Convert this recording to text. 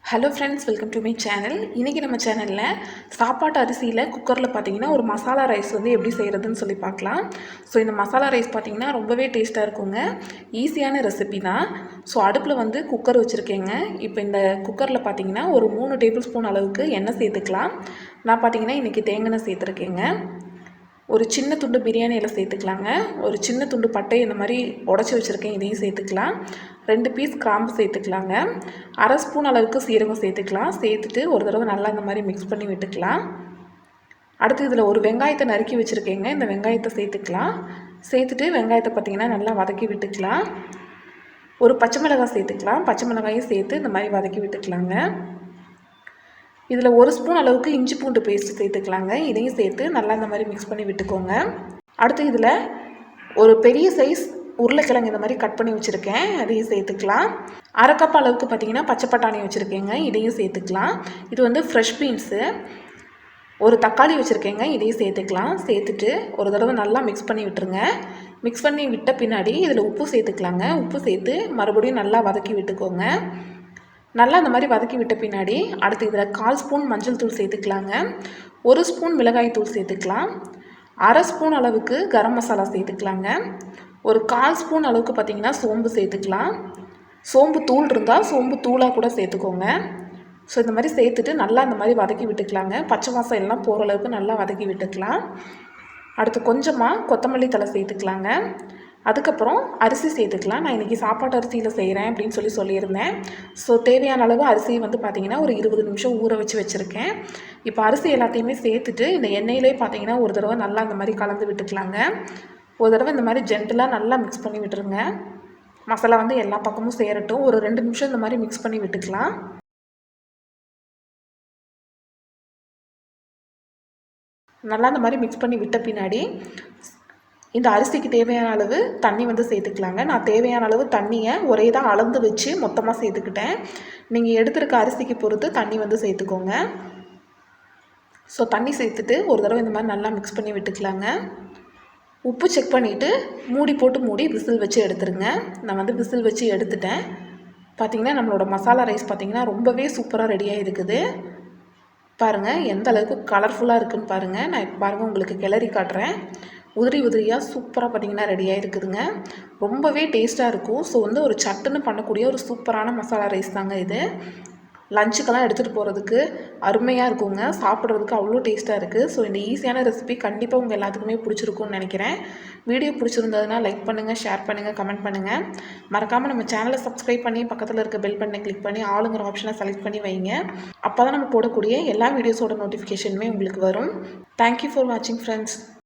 Hello friends, welcome to my channel. இன்றைக்கி நம்ம சேனலில் சாப்பாட்டு அரிசியில் குக்கரில் பார்த்தீங்கன்னா ஒரு மசாலா ரைஸ் வந்து எப்படி செய்கிறதுன்னு சொல்லி பார்க்கலாம். ஸோ இந்த மசாலா ரைஸ் பார்த்திங்கன்னா ரொம்பவே டேஸ்ட்டாக இருக்குங்க. ஈஸியான ரெசிபி தான். ஸோ அடுப்பில் வந்து குக்கர் வச்சுருக்கேங்க. இப்போ இந்த குக்கரில் பார்த்திங்கன்னா ஒரு 3 டேபிள் ஸ்பூன் அளவுக்கு எண்ணெய் சேர்த்துக்கலாம். நான் பார்த்திங்கன்னா இன்றைக்கி தேங்காய் சேர்த்துருக்கேங்க. ஒரு சின்ன துண்டு பிரியாணி இலை சேர்த்துக்கலாங்க. ஒரு சின்ன துண்டு பட்டை இந்த மாதிரி உடச்சி வச்சுருக்கேன், இதையும் சேர்த்துக்கலாம். 2 பீஸ் கிராம்பு சேர்த்துக்கலாங்க. அரை ஸ்பூன் அளவுக்கு சீரகம் சேர்த்துக்கலாம். சேர்த்துட்டு ஒரு தடவை நல்லா இந்த மாதிரி மிக்ஸ் பண்ணி விட்டுக்கலாம். அடுத்து இதில் ஒரு வெங்காயத்தை நறுக்கி வச்சுருக்கேங்க. இந்த வெங்காயத்தை சேர்த்துக்கலாம். சேர்த்துட்டு வெங்காயத்தை பார்த்திங்கன்னா நல்லா வதக்கி விட்டுக்கலாம். ஒரு பச்சை மிளகாய் சேர்த்துக்கலாம். பச்சை மிளகாயும் சேர்த்து இந்த மாதிரி வதக்கி விட்டுக்கலாங்க. இதில் 1 ஸ்பூன் அளவுக்கு இஞ்சி பூண்டு பேஸ்ட் சேர்த்துக்கலாங்க. இதையும் சேர்த்து நல்லா இந்த மாதிரி மிக்ஸ் பண்ணி விட்டுக்கோங்க. அடுத்து இதில் ஒரு பெரிய சைஸ் உருளைக்கிழங்கு இந்த மாதிரி கட் பண்ணி வச்சுருக்கேன், அதையும் சேர்த்துக்கலாம். அரை கப் அளவுக்கு பார்த்திங்கன்னா பச்சை பட்டாணி வச்சுருக்கேங்க, இதையும் சேர்த்துக்கலாம். இது வந்து ஃப்ரெஷ் பீன்ஸு. ஒரு தக்காளி வச்சுருக்கேங்க, இதையும் சேர்த்துக்கலாம். சேர்த்துட்டு ஒரு தடவை நல்லா மிக்ஸ் பண்ணி விட்டுருங்க. மிக்ஸ் பண்ணி விட்ட பின்னாடி இதில் உப்பு சேர்த்துக்கலாங்க. உப்பு சேர்த்து மறுபடியும் நல்லா வதக்கி விட்டுக்கோங்க. நல்லா இந்த மாதிரி வதக்கி விட்ட பின்னாடி அடுத்து இதில் 1/4 ஸ்பூன் மஞ்சள் தூள் சேர்த்துக்கலாங்க. 1 ஸ்பூன் மிளகாய் தூள் சேர்த்துக்கலாம். அரை ஸ்பூன் அளவுக்கு கரம் மசாலா சேர்த்துக்கலாங்க. ஒரு 1/4 ஸ்பூன் அளவுக்கு பார்த்திங்கன்னா சோம்பு சேர்த்துக்கலாம். சோம்பு தூள் இருந்தால் சோம்பு தூளாக கூட சேர்த்துக்கோங்க. ஸோ இந்த மாதிரி சேர்த்துட்டு நல்லா இந்த மாதிரி வதக்கி விட்டுக்கலாங்க. பச்சை வாசம் எல்லாம் போகிற அளவுக்கு நல்லா வதக்கி விட்டுக்கலாம். அடுத்து கொஞ்சமாக கொத்தமல்லி தழை சேர்த்துக்கலாங்க. அதுக்கப்புறம் அரிசி சேர்த்துக்கலாம். நான் இன்றைக்கி சாப்பாட்டு அரிசியில் செய்கிறேன் அப்படின்னு சொல்லியிருந்தேன். ஸோ தேவையான அளவு அரிசியை வந்து பார்த்திங்கன்னா ஒரு 20 நிமிஷம் ஊற வச்சுருக்கேன். இப்போ அரிசி எல்லாத்தையுமே சேர்த்துட்டு இந்த எண்ணெயிலே பார்த்திங்கன்னா ஒரு தடவை நல்லா இந்த மாதிரி கலந்து விட்டுக்கலாங்க. ஒரு தடவை இந்த மாதிரி ஜென்டலாக நல்லா மிக்ஸ் பண்ணி விட்டுருங்க. மசாலா வந்து எல்லா பக்கமும் சேரட்டும். ஒரு 2 நிமிஷம் இந்த மாதிரி மிக்ஸ் பண்ணி விட்டுக்கலாம். நல்லா இந்த மாதிரி மிக்ஸ் பண்ணி விட்ட பின்னாடி இந்த அரிசிக்கு தேவையான அளவு தண்ணி வந்து சேர்த்துக்கலாங்க. நான் தேவையான அளவு தண்ணியை ஒரே தான் அளந்து வச்சு மொத்தமாக சேர்த்துக்கிட்டேன். நீங்கள் எடுத்துருக்க அரிசிக்கு பொறுத்து தண்ணி வந்து சேர்த்துக்கோங்க. ஸோ தண்ணி சேர்த்துட்டு ஒரு தடவை இந்த மாதிரி நல்லா மிக்ஸ் பண்ணி விட்டுக்கலாங்க. உப்பு செக் பண்ணிவிட்டு மூடி விசில் வச்சு எடுத்துருங்க. நான் வந்து விசில் வச்சு எடுத்துட்டேன். பார்த்திங்கன்னா நம்மளோட மசாலா ரைஸ் பார்த்திங்கன்னா ரொம்பவே சூப்பராக ரெடியாக இருக்குது. பாருங்கள் எந்த அளவுக்கு கலர்ஃபுல்லாக இருக்குதுன்னு பாருங்கள். நான் இப்போ பாருங்கள் உங்களுக்கு கிளறி காட்டுறேன். உதிரியாக சூப்பராக பார்த்திங்கன்னா ரெடியாக இருக்குதுங்க. ரொம்பவே டேஸ்ட்டாக இருக்கும். ஸோ வந்து ஒரு சட்டுன்னு பண்ணக்கூடிய ஒரு சூப்பரான மசாலா ரைஸ் தாங்க இது. லஞ்சுக்கெல்லாம் எடுத்துகிட்டு போகிறதுக்கு அருமையாக இருக்குங்க. சாப்பிட்றதுக்கு அவ்வளோ டேஸ்ட்டாக இருக்குது. ஸோ இந்த ஈஸியான ரெசிபி கண்டிப்பாக உங்கள் எல்லாத்துக்குமே பிடிச்சிருக்கும்னு நினைக்கிறேன். வீடியோ பிடிச்சிருந்ததுன்னா லைக் பண்ணுங்கள், ஷேர் பண்ணுங்கள், கமெண்ட் பண்ணுங்கள். மறக்காமல் நம்ம சேனலை சப்ஸ்கிரைப் பண்ணி பக்கத்தில் இருக்க பெல் பட்டனை கிளிக் பண்ணி ஆளுங்கிற ஆப்ஷனை செலக்ட் பண்ணி வைங்க. அப்போ தான் நம்ம போடக்கூடிய எல்லா வீடியோஸோட நோட்டிஃபிகேஷனுமே உங்களுக்கு வரும். தேங்க்யூ ஃபார் வாட்சிங் ஃப்ரெண்ட்ஸ்.